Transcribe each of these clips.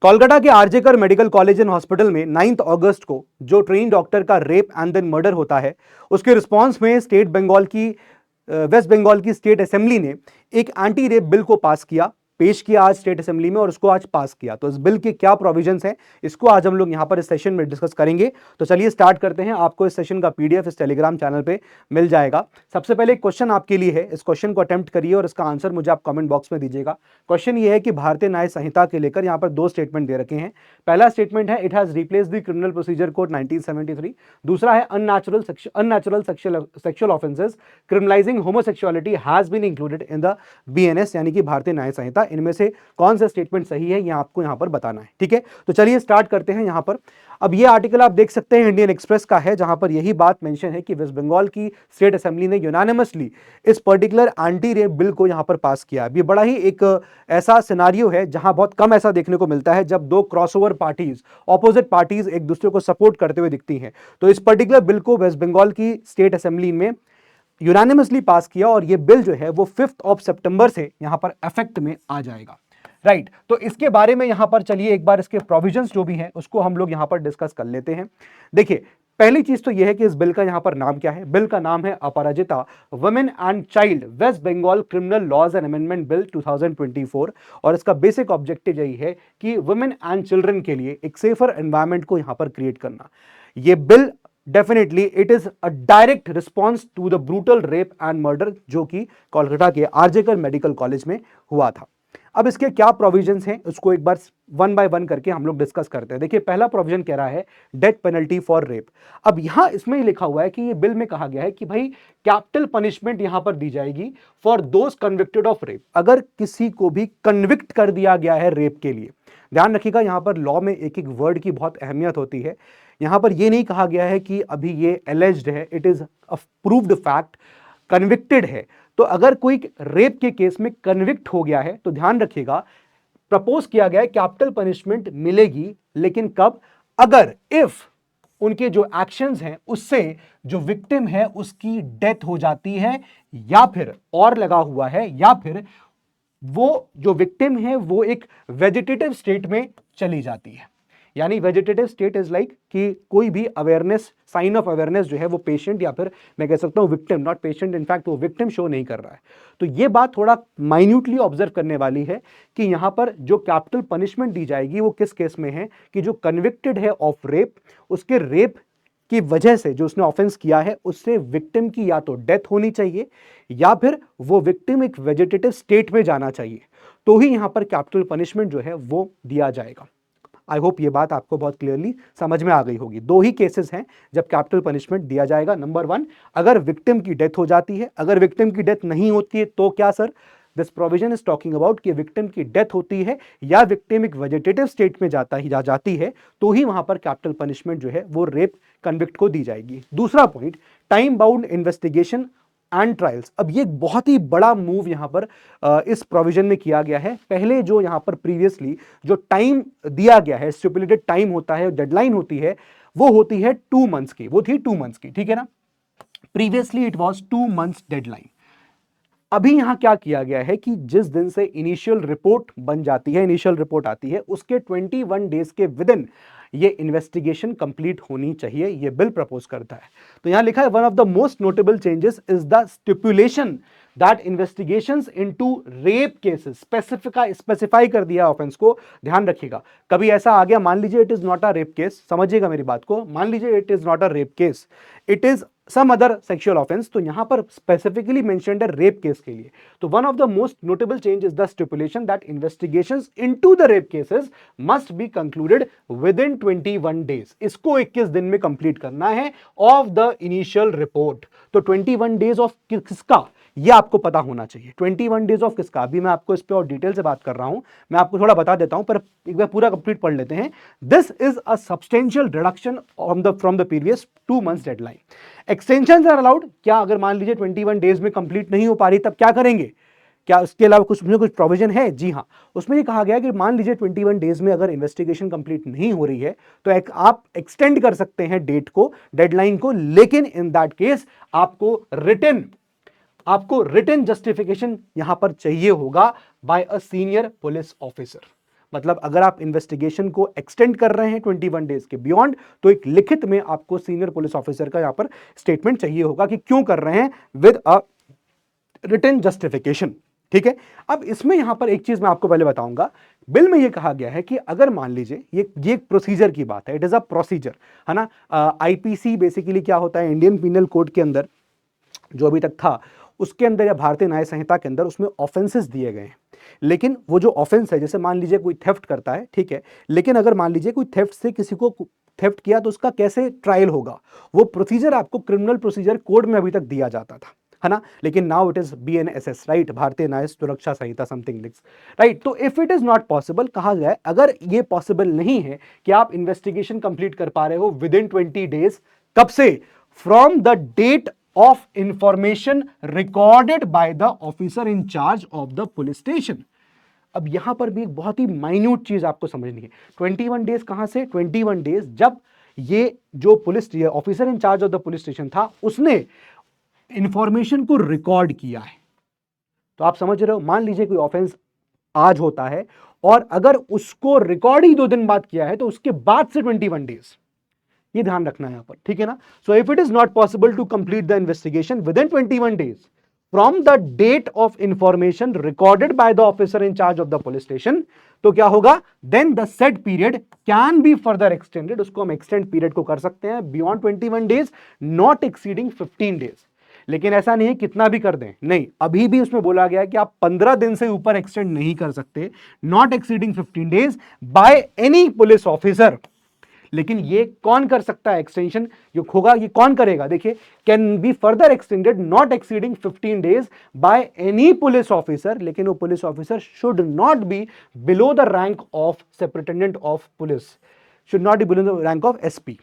कोलकाता के आरजेकर medical college and hospital में 9 अगस्त को जो ट्रेन डॉक्टर का रेप एंड देन मर्डर होता है, उसके रिस्पांस में वेस्ट बंगाल की स्टेट असेंबली ने एक एंटी रेप बिल को पेश किया आज स्टेट असेंबली में, और उसको आज पास किया। तो इस बिल के क्या प्रोविजंस हैं, इसको आज हम लोग यहां पर इस सेशन में डिस्कस करेंगे। तो चलिए स्टार्ट करते हैं। आपको इस सेशन का पीडीएफ इस टेलीग्राम चैनल पे मिल जाएगा। सबसे पहले एक क्वेश्चन आपके लिए है, इस क्वेश्चन को अटेम्प्ट करिए और इसका आंसर मुझे आप कमेंट बॉक्स में दीजिएगा। क्वेश्चन ये है कि भारतीय न्याय संहिता के लेकर यहां पर दो स्टेटमेंट दे रखे हैं। पहला स्टेटमेंट है, it has replace the criminal procedure code 1973। दूसरा है, unnatural sexual offences criminalising homosexuality has been included in the BNS, यानी कि भारतीय न्याय संहिता। इनमें से कौन सा स्टेटमेंट सही है, यह आपको यहां पर बताना है। ठीक है, तो चलिए स्टार्ट करते हैं यहां पर। अब ये आर्टिकल आप देख सकते हैं इंडियन एक्सप्रेस का है, जहां पर यही बात मेंशन है कि वेस्ट बंगाल की स्टेट असेंबली ने यूनानिमसली इस पर्टिकुलर एंटी रेप बिल को यहां पर पास किया। ये बड़ा ही एक ऐसा सिनारियो है जहां बहुत कम ऐसा देखने को मिलता है जब दो क्रॉसओवर पार्टीज, ऑपोजिट पार्टीज एक दूसरे को सपोर्ट करते हुए दिखती हैं। तो इस पर्टिकुलर बिल को वेस्ट बंगाल की स्टेट असेंबली में यूनानिमसली पास किया, और ये बिल जो है वो 5 सितंबर से यहां पर इफेक्ट में आ जाएगा। राइट, तो इसके बारे में यहां पर चलिए एक बार इसके प्रोविजंस जो भी हैं उसको हम लोग यहां पर डिस्कस कर लेते हैं। देखिए, पहली चीज तो यह है कि इस बिल का यहां पर नाम क्या है। बिल का नाम है Aparajita women and child West Bengal criminal laws and amendment bill 2024, और इसका बेसिक ऑब्जेक्टिव यही है कि वुमेन एंड चिल्ड्रन के लिए एक सेफर एनवायरमेंट को यहां पर क्रिएट करना। यह bill definitely it is a direct response to the brutal rape and murder जो कि कोलकाता के आरजेकर मेडिकल कॉलेज में हुआ था। अब इसके क्या प्रोविजंस हैं उसको एक बार वन बाय वन करके हम लोग डिस्कस करते हैं। देखिए, पहला प्रोविजन कह रहा है डेथ पेनल्टी फॉर रेप। अब यहां इसमें ही लिखा हुआ है कि ये बिल में कहा गया है कि भाई कैपिटल पनिशमेंट यहां पर दी जाएगी for those convicted of rape. अगर किसी को भी कन्विक्ट कर दिया गया है रेप के लिए, ध्यान रखिएगा यहां पर लॉ में एक एक वर्ड की बहुत अहमियत होती है। यहां पर यह नहीं कहा गया है कि अभी ये एलेज्ड है, it is a proved fact, convicted है। तो अगर कोई रेप के केस में कन्विक्ट हो गया है तो ध्यान रखिएगा प्रपोज किया गया है कैपिटल पनिशमेंट मिलेगी, लेकिन कब? अगर इफ उनके जो एक्शंस हैं उससे जो विक्टिम है उसकी डेथ हो जाती है, या फिर और लगा हुआ है, या फिर वो जो विक्टिम है वो एक वेजिटेटिव स्टेट में चली जाती है। यानी वेजिटेटिव स्टेट इज लाइक कि कोई भी अवेयरनेस, साइन ऑफ अवेयरनेस जो है वो पेशेंट या फिर मैं कह सकता हूं विक्टिम, नॉट पेशेंट, इनफैक्ट वो विक्टिम शो नहीं कर रहा है। तो ये बात थोड़ा माइन्यूटली ऑब्जर्व करने वाली है कि यहां पर जो कैपिटल पनिशमेंट दी जाएगी वो किस केस में है कि जो कन्विक्टेड है ऑफ रेप, उसके रेप की वजह से जो उसने ऑफेंस किया है उससे विक्टिम की या तो डेथ होनी चाहिए या फिर वो विक्टिम एक वेजिटेटिव स्टेट में जाना चाहिए, तो ही यहां पर कैपिटल पनिशमेंट जो है वो दिया जाएगा। आई होप ये बात आपको बहुत क्लियरली समझ में आ गई होगी। दो ही केसेस हैं जब कैपिटल पनिशमेंट दिया जाएगा। नंबर 1, अगर विक्टिम की डेथ हो जाती है। अगर विक्टिम की डेथ नहीं होती है तो क्या sir? This provision is talking about कि विक्टिम की डेथ होती है या विक्टिम एक वेजिटेटिव स्टेट में जाती है तो ही वहां पर कैपिटल पनिशमेंट जो है वो रेप कन्विक्ट को दी जाएगी। दूसरा point, time bound investigation and trials. अब ये एक बहुत ही बड़ा मूव यहां पर इस प्रोविजन में किया गया है। पहले जो यहां पर प्रीवियसली जो टाइम दिया गया है, स्टिपुलेटेड टाइम होता है, डेडलाइन होती है, वो होती है 2 मंथ्स की, वो थी 2 मंथ्स की, ठीक है ना। Previously it was 2 months deadline. अभी यहां क्या किया गया है कि जिस दिन से इनिशियल रिपोर्ट बन जाती है, इनिशियल रिपोर्ट आती है, उसके 21 डेज के विद इन ये इन्वेस्टिगेशन कंप्लीट होनी चाहिए, ये बिल प्रपोज करता है। तो यहां लिखा है one of the most notable changes is the stipulation that investigations into rape cases, specify कर दिया ऑफेंस को। ध्यान रखिएगा, कभी ऐसा आ गया, मान लीजिए it is not a rape case, समझिएगा मेरी बात को, मान लीजिए it is not a rape case, it is some other sexual offence, तो यहां पर स्पेसिफिकली मेंशन्ड है रेप केस के लिए। तो one of the most notable change is the stipulation that investigations into the rape cases must be concluded within 21 days. इसको 21 दिन में कंप्लीट करना है ऑफ द इनिशियल रिपोर्ट। तो 21 डेज ऑफ किसका, ये आपको पता होना चाहिए। 21 डेज ऑफ किसका, अभी मैं आपको इस पे और डिटेल से बात कर रहा हूं, मैं आपको थोड़ा बता देता हूं, पर एक बार पूरा कंप्लीट पढ़ लेते हैं। This is a substantial reduction from the previous 2 months deadline. Extension are allowed. क्या अगर मान लीजिए 21 डेज में कंप्लीट नहीं हो पा रही, तब क्या करेंगे? क्या उसके अलावा कुछ प्रोविजन है? जी हाँ, उसमें ये कहा गया कि मान लीजिए 21 डेज में अगर इन्वेस्टिगेशन कंप्लीट नहीं हो रही है तो आप एक्सटेंड कर सकते हैं डेट को, डेडलाइन को, लेकिन इन दैट केस आपको रिटन जस्टिफिकेशन यहां पर चाहिए होगा by a senior police officer. मतलब अगर आप इन्वेस्टिगेशन को एक्सटेंड कर रहे हैं 21 डेज के बियॉन्ड, तो एक लिखित में आपको सीनियर पुलिस ऑफिसर का यहां पर स्टेटमेंट चाहिए होगा कि क्यों कर रहे हैं, विद अ रिटन जस्टिफिकेशन। ठीक है, अब इसमें यहां पर एक चीज मैं आपको पहले बताऊंगा। बिल में यह कहा गया है कि अगर मान लीजिए ये एक प्रोसीजर की बात है, इट इज अ प्रोसीजर, है ना। आईपीसी बेसिकली क्या होता है, इंडियन पीनल कोड के अंदर जो अभी तक था उसके अंदर या भारतीय न्याय संहिता के अंदर उसमें ऑफेंसेस दिए गए हैं। लेकिन वो जो ऑफेंस है, जैसे मान लीजिए कोई थेफ्ट करता है, ठीक है, लेकिन अगर मान लीजिए कोई थेफ्ट से किसी को थेफ्ट किया तो उसका कैसे ट्रायल होगा, वो प्रोसीजर आपको क्रिमिनल प्रोसीजर कोड में अभी तक दिया जाता था, है ना। लेकिन now it is BNSS, right, भारतीय न्याय सुरक्षा संहिता समथिंग लिक्स, राइट। तो if it is not possible, कहा जाए अगर ये पॉसिबल नहीं है कि आप इन्वेस्टिगेशन कंप्लीट कर पा रहे हो विद इन 20 डेज, कब से, from the date of information recorded by the officer in charge of the police station. अब यहां पर भी एक बहुत ही माइन्यूट चीज आपको समझनी है। 21 डेज कहां से, 21 डेज जब ये जो police officer in charge of the police station था उसने इंफॉर्मेशन को रिकॉर्ड किया है। तो आप समझ रहे हो, मान लीजिए कोई ऑफेंस आज होता है और अगर उसको रिकॉर्ड ही 2 दिन बाद किया है तो उसके बाद से 21 डेज, ये ध्यान रखना है यहां पर, ठीक है ना। So if it is not possible to complete the investigation within 21 days from the date of information recorded by the officer in charge of the police station, तो क्या होगा, then the said period can be further extended, उसको हम extend period को कर सकते हैं beyond 21 days not exceeding 15 days. लेकिन ऐसा नहीं है कितना भी कर दें, नहीं, अभी भी उसमें बोला गया है कि आप 15 दिन से ऊपर एक्सटेंड नहीं कर सकते, not exceeding 15 days by any police officer. लेकिन ये कौन कर सकता है एक्सटेंशन, जो होगा ये कौन करेगा, देखिए, can be further extended not exceeding 15 days by any police officer, लेकिन वो police officer should not be below the rank of superintendent of police, should not be below the rank of SP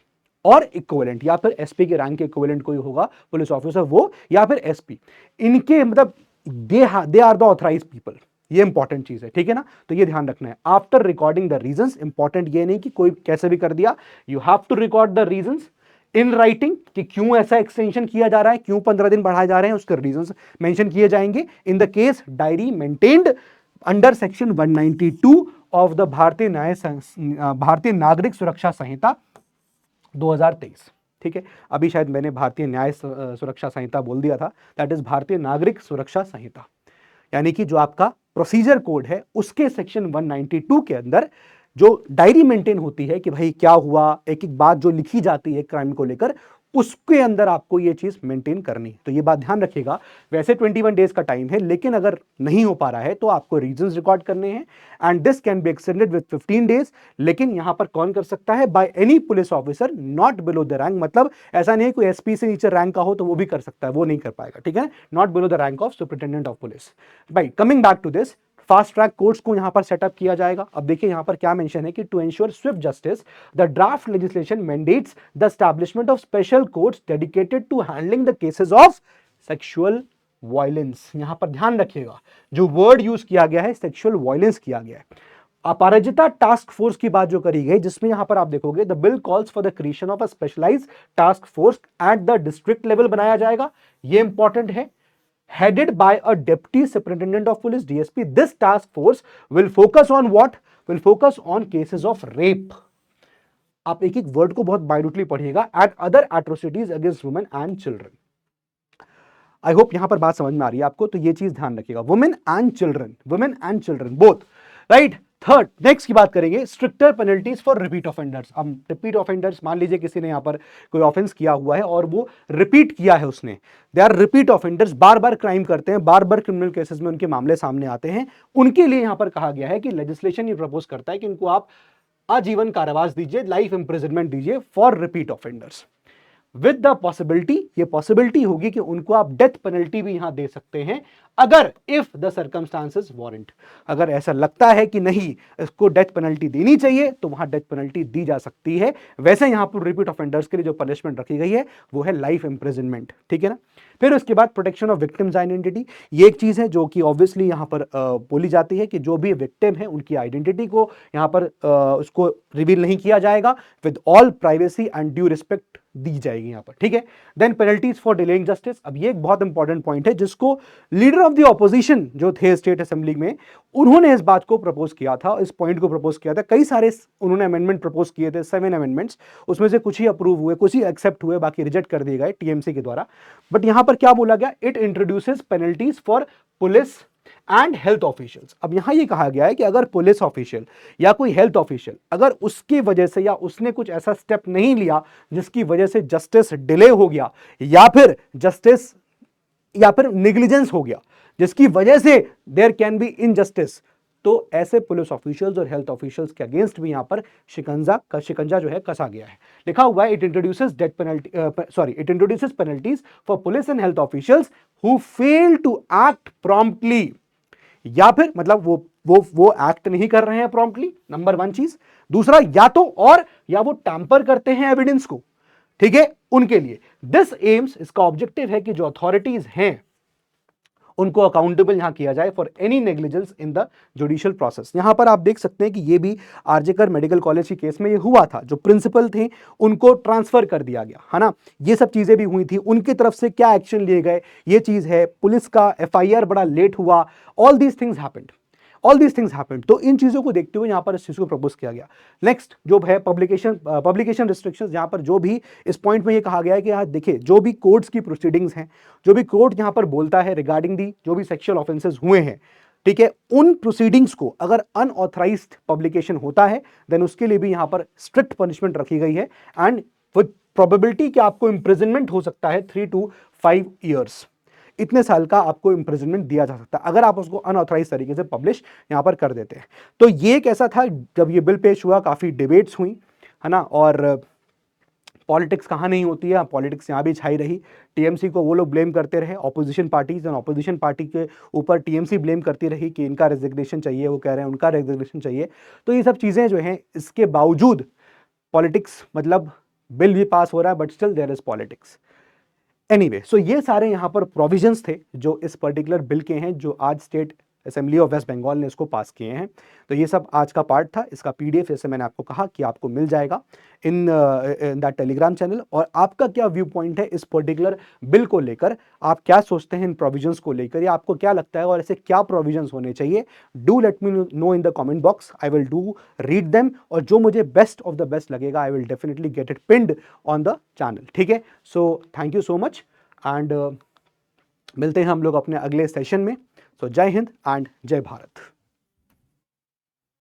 और equivalent, या फिर SP के rank के equivalent कोई होगा police officer वो, या फिर एसपी, इनके मतलब they are the authorised people, ये इंपॉर्टेंट चीज है, ठीक है ना। तो ये ध्यान रखना है after recording the reasons, important ये नहीं कि कोई कैसे भी कर दिया, you have to record the reasons in writing कि क्यों ऐसा एक्सटेंशन किया जा रहा है, क्यों 15 दिन बढ़ाए जा रहे हैं, उसके रीजंस मेंशन किए जाएंगे in the case diary maintained under section 192 of the भारतीय नागरिक सुरक्षा संहिता 2023। ठीक है, अभी शायद मैंने भारतीय न्याय सुरक्षा संहिता बोल दिया था, दैट इज भारतीय नागरिक सुरक्षा संहिता, यानी कि जो आपका प्रोसीजर कोड है उसके सेक्शन 192 के अंदर जो डायरी मेंटेन होती है कि भाई क्या हुआ, एक एक बात जो लिखी जाती है क्राइम को लेकर, उसके अंदर आपको ये चीज मेंटेन करनी। तो ये बात ध्यान रखिएगा, वैसे 21 डेज का टाइम है, लेकिन अगर नहीं हो पा रहा है तो आपको रीजंस रिकॉर्ड करने हैं and this can be extended with 15 days. लेकिन यहां पर कौन कर सकता है, by any police officer not below the rank, मतलब ऐसा नहीं है कोई एसपी से नीचे रैंक का हो तो वो भी कर सकता है, वो नहीं कर पाएगा, ठीक है, not below the rank of superintendent of police. भाई coming back to this, fast track courts को यहां पर सेटअप किया जाएगा। अब देखिए यहां पर क्या मेंशन है कि to ensure swift justice the draft legislation mandates the establishment of special courts dedicated to handling the cases of sexual violence. यहां पर ध्यान रखिएगा, जो वर्ड यूज किया गया है सेक्सुअल वायलेंस किया गया है। अपराजिता टास्क फोर्स की बात जो करी गई, जिसमें यहां पर आप देखोगे the bill calls for the creation of a specialised task force at the district level बनाया जाएगा, ये इंपॉर्टेंट है, headed by a deputy superintendent of police DSP. This task force will focus on what? Will focus on cases of rape. आप एक एक word को बहुत बाइन्यूटली पढ़िएगा, and other atrocities against women and children. I hope यहां पर बात समझ में आ रही है आपको, तो ये चीज ध्यान रखिएगा, women and children both, right. Third, next की बात करेंगे, stricter penalties for repeat offenders. अब रिपीट ऑफेंडर्स, मान लीजिए किसी ने यहां पर कोई ऑफेंस किया हुआ है और वो रिपीट किया है उसने, दे आर रिपीट ऑफेंडर्स, बार बार क्राइम करते हैं, बार बार क्रिमिनल केसेस में उनके मामले सामने आते हैं, उनके लिए यहां पर कहा गया है कि लेजिस्लेशन ये प्रपोज करता है कि उनको आप आजीवन कारावास दीजिए, लाइफ इंप्रिजनमेंट दीजिए for repeat offenders, with the possibility, ये पॉसिबिलिटी होगी कि उनको आप डेथ पेनल्टी भी यहां दे सकते हैं अगर इफ द सर्कमस्टांसेस वारंट, अगर ऐसा लगता है कि नहीं इसको डेथ पेनल्टी देनी चाहिए तो वहां डेथ पेनल्टी दी जा सकती है। वैसे यहां पर रिपीट ऑफेंडर्स के लिए जो पनिशमेंट रखी गई है वो है लाइफ इंप्रिजनमेंट, ठीक है ना। फिर उसके बाद प्रोटेक्शन ऑफ विक्टिम्स आइडेंटिटी, ये एक चीज है जो कि ऑब्वियसली यहां पर बोली जाती है कि जो भी विक्टिम है उनकी आइडेंटिटी को यहां पर उसको रिवील नहीं किया जाएगा, with all privacy and due respect दी जाएगी यहां पर, ठीक है। Then penalties for delaying justice, अब ये एक बहुत इंपॉर्टेंट पॉइंट है जिसको लीडर ऑफ द ऑपोजिशन जो थे स्टेट असेंबली में, उन्होंने इस बात को प्रपोज किया था, इस पॉइंट को प्रपोज किया था। कई सारे उन्होंने अमेंडमेंट प्रपोज किए थे, 7 अमेंडमेंट्स, उसमें से कुछ ही अप्रूव हुए, कुछ ही एक्सेप्ट हुए, बाकी रिजेक्ट कर दिए गए टीएमसी के द्वारा। बट यहां पर क्या बोला गया, it introduces penalties for police and health officials. अब यहां ये कहा गया है कि अगर पुलिस ऑफिशियल या कोई हेल्थ ऑफिशियल अगर उसकी वजह से या उसने कुछ ऐसा स्टेप नहीं लिया जिसकी वजह से जस्टिस डिले हो गया या फिर जस्टिस या फिर निग्लिजेंस हो गया जिसकी वजह से देयर कैन बी इनजस्टिस, तो ऐसे पुलिस ऑफिशियल्स और हेल्थ ऑफिशियल्स के अगेंस्ट भी यहां पर शिकंजा जो है कसा गया है। लिखा हुआ है it introduces death penalty it introduces penalties for police and health officials who fail to act promptly, या फिर मतलब वो एक्ट नहीं कर रहे हैं प्रॉम्प्टली, नंबर 1 चीज। दूसरा, या तो और या वो टैंपर करते हैं एविडेंस को, ठीक है, उनके लिए दिस एम्स, इसका ऑब्जेक्टिव है कि जो अथॉरिटीज हैं उनको अकाउंटेबल यहां किया जाए for any negligence in the judicial process. यहां पर आप देख सकते हैं कि ये भी आरजेकर मेडिकल कॉलेज के केस में ये हुआ था, जो प्रिंसिपल थे उनको ट्रांसफर कर दिया गया, है ना, ये सब चीजें भी हुई थी, उनकी तरफ से क्या एक्शन लिए गए ये चीज है, पुलिस का एफआईआर बड़ा लेट हुआ, ऑल दीज थिंग्स हैपेंड, तो इन चीजों को देखते हुए यहां पर इस चीज को प्रपोज किया गया। नेक्स्ट जो है पब्लिकेशन रिस्ट्रिक्शंस, यहां पर जो भी इस पॉइंट में ये कहा गया है कि यहां देखिए जो भी कोर्ट्स की प्रोसीडिंग्स हैं, जो भी कोर्ट यहां पर बोलता है रिगार्डिंग दी जो भी सेक्सुअल ऑफेंसेस हुए हैं, ठीक है, उन प्रोसीडिंग्स को अगर अनऑथराइज्ड पब्लिकेशन होता है देन उसके लिए भी यहां पर स्ट्रिक्ट पनिशमेंट रखी गई है, एंड विद प्रोबेबिलिटी कि आपको इंप्रिजनमेंट हो सकता है 3 to 5 years, इतने साल का आपको इंप्रिजनमेंट दिया जा सकता है अगर आप उसको अनऑथराइज तरीके से पब्लिश यहां पर कर देते हैं। तो ये एक ऐसा था, जब ये बिल पेश हुआ काफी डिबेट्स हुई, है ना, और पॉलिटिक्स कहाँ नहीं होती है, पॉलिटिक्स यहाँ भी छाई रही। टीएमसी को वो लोग ब्लेम करते रहे, opposition parties, and opposition party के ऊपर टीएमसी ब्लेम करती रही कि इनका रेजिग्नेशन चाहिए, वो कह रहे हैं उनका रेजिग्नेशन चाहिए। तो ये सब चीज़ें जो हैं, इसके बावजूद पॉलिटिक्स, मतलब बिल भी पास हो रहा है but still there is politics. Anyway, so ये सारे यहाँ पर प्रोविजंस थे जो इस पर्टिकुलर बिल के हैं, जो आज state assembly of West Bengal ने इसको पास किए हैं। तो ये सब आज का पार्ट था, इसका पीडीएफ जैसे मैंने आपको कहा कि आपको मिल जाएगा इन दैट टेलीग्राम चैनल। और आपका क्या व्यू पॉइंट है इस पर्टिकुलर बिल को लेकर, आप क्या सोचते हैं इन प्रोविजंस को लेकर, या आपको क्या लगता है और ऐसे क्या प्रोविजंस होने चाहिए, do let me know in the comment box, I will do read them, और जो मुझे बेस्ट ऑफ द बेस्ट लगेगा I will definitely get it pinned on the channel, ठीक है। So thank you so much, and मिलते हैं हम लोग अपने अगले सेशन में। सो जय हिंद एंड जय भारत।